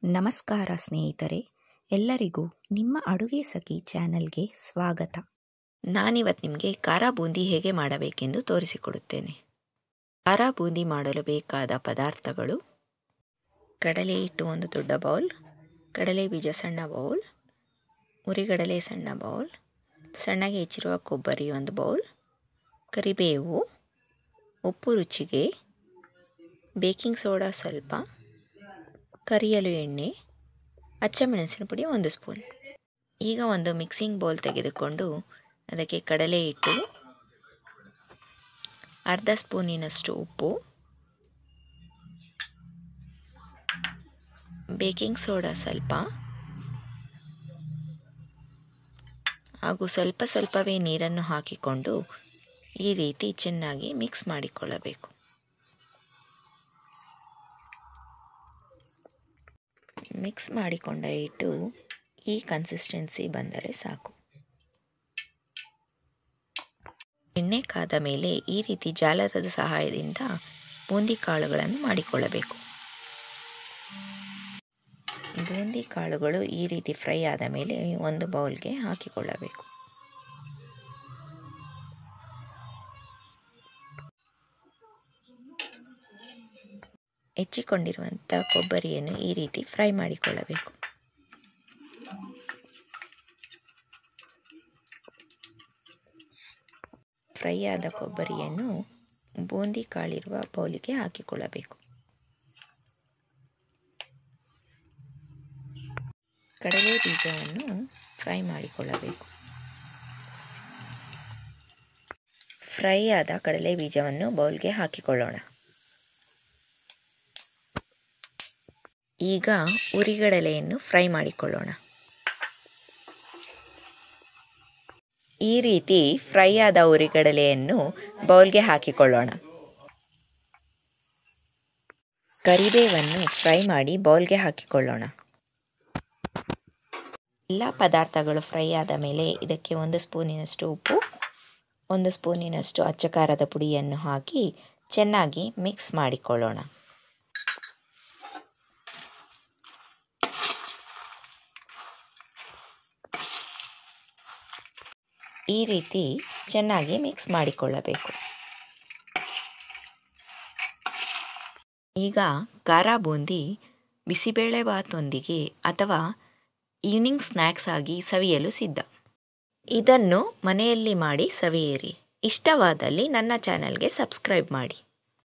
ನಮಸ್ಕಾರ ಸ್ನೇಹಿತರೆ, ಎಲ್ಲರಿಗೂ ನಿಮ್ಮ ಅಡುಗೆ ಸಖಿ ಚಾನಲ್ಗೆ ಸ್ವಾಗತ. ನಾನಿವತ್ತು ನಿಮಗೆ ಖಾರ ಬೂಂದಿ ಹೇಗೆ ಮಾಡಬೇಕೆಂದು ತೋರಿಸಿಕೊಡುತ್ತೇನೆ. ಖಾರ ಬೂಂದಿ ಮಾಡಲು ಬೇಕಾದ ಪದಾರ್ಥಗಳು: ಕಡಲೆ ಹಿಟ್ಟು 1 ದೊಡ್ಡ ಬೌಲ್, ಕಡಲೆ ಬೀಜ ಸಣ್ಣ ಬೌಲ್, ಹುರಿಗಡಲೆ ಸಣ್ಣ ಬೌಲ್, ಸಣ್ಣಗೆ ಹೆಚ್ಚಿರುವ ಕೊಬ್ಬರಿ 1 ಬೌಲ್, ಕರಿಬೇವು, ಉಪ್ಪು ರುಚಿಗೆ, ಬೇಕಿಂಗ್ ಸೋಡಾ ಸ್ವಲ್ಪ, ಕರಿಯಲು ಎಣ್ಣೆ, ಹಚ್ಚಮೆಣಸಿನ ಪುಡಿ 1 ಸ್ಪೂನ್. ಈಗ ಒಂದು ಮಿಕ್ಸಿಂಗ್ ಬೌಲ್ ತೆಗೆದುಕೊಂಡು ಅದಕ್ಕೆ ಕಡಲೆ ಹಿಟ್ಟು, ಅರ್ಧ ಸ್ಪೂನಿನಷ್ಟು ಉಪ್ಪು, ಬೇಕಿಂಗ್ ಸೋಡಾ ಸ್ವಲ್ಪ ಹಾಗೂ ಸ್ವಲ್ಪವೇ ನೀರನ್ನು ಹಾಕಿಕೊಂಡು ಈ ರೀತಿ ಚೆನ್ನಾಗಿ ಮಿಕ್ಸ್ ಮಾಡಿಕೊಳ್ಳಬೇಕು. ಮಿಕ್ಸ್ ಮಾಡಿಕೊಂಡ ಹಿಟ್ಟು ಈ ಕನ್ಸಿಸ್ಟೆನ್ಸಿ ಬಂದರೆ ಸಾಕು. ಎಣ್ಣೆ ಕಾದ ಮೇಲೆ ಈ ರೀತಿ ಜಾಲರದ ಸಹಾಯದಿಂದ ಬೂಂದಿ ಕಾಳುಗಳನ್ನು ಮಾಡಿಕೊಳ್ಳಬೇಕು. ಬೂಂದಿ ಕಾಳುಗಳು ಈ ರೀತಿ ಫ್ರೈ ಆದ ಮೇಲೆ ಒಂದು ಬೌಲ್ಗೆ ಹಾಕಿಕೊಳ್ಳಬೇಕು. ಹೆಚ್ಚಿಕೊಂಡಿರುವಂಥ ಕೊಬ್ಬರಿಯನ್ನು ಈ ರೀತಿ ಫ್ರೈ ಮಾಡಿಕೊಳ್ಳಬೇಕು. ಫ್ರೈ ಆದ ಕೊಬ್ಬರಿಯನ್ನು ಬೂಂದಿ ಕಾಳಿರುವ ಬೌಲಿಗೆ ಹಾಕಿಕೊಳ್ಳಬೇಕು. ಕಡಲೆ ಬೀಜವನ್ನು ಫ್ರೈ ಮಾಡಿಕೊಳ್ಳಬೇಕು. ಫ್ರೈ ಆದ ಕಡಲೆ ಬೀಜವನ್ನು ಬೌಲ್ಗೆ ಹಾಕಿಕೊಳ್ಳೋಣ. ಈಗ ಹುರಿಗಡಲೆಯನ್ನು ಫ್ರೈ ಮಾಡಿಕೊಳ್ಳೋಣ. ಈ ರೀತಿ ಫ್ರೈ ಆದ ಹುರಿಗಡಲೆಯನ್ನು ಬೌಲ್ಗೆ ಹಾಕಿಕೊಳ್ಳೋಣ. ಕರಿಬೇವನ್ನು ಫ್ರೈ ಮಾಡಿ ಬೌಲ್ಗೆ ಹಾಕಿಕೊಳ್ಳೋಣ. ಎಲ್ಲ ಪದಾರ್ಥಗಳು ಫ್ರೈ ಆದ ಮೇಲೆ ಇದಕ್ಕೆ 1 ಸ್ಪೂನಿನಷ್ಟು ಉಪ್ಪು, 1 ಸ್ಪೂನಿನಷ್ಟು ಅಚ್ಚ ಖಾರದ ಪುಡಿಯನ್ನು ಹಾಕಿ ಚೆನ್ನಾಗಿ ಮಿಕ್ಸ್ ಮಾಡಿಕೊಳ್ಳೋಣ. ಈ ರೀತಿ ಚೆನ್ನಾಗಿ ಮಿಕ್ಸ್ ಮಾಡಿಕೊಳ್ಳಬೇಕು. ಈಗ ಖಾರ ಬೂಂದಿ ಬಿಸಿಬೇಳೆಭಾತೊಂದಿಗೆ ಅಥವಾ ಈವ್ನಿಂಗ್ ಸ್ನ್ಯಾಕ್ಸ್ ಆಗಿ ಸವಿಯಲು ಸಿದ್ಧ. ಇದನ್ನು ಮನೆಯಲ್ಲಿ ಮಾಡಿ ಸವಿಯಿರಿ. ಇಷ್ಟವಾದಲ್ಲಿ ನನ್ನ ಚಾನಲ್ಗೆ ಸಬ್ಸ್ಕ್ರೈಬ್ ಮಾಡಿ.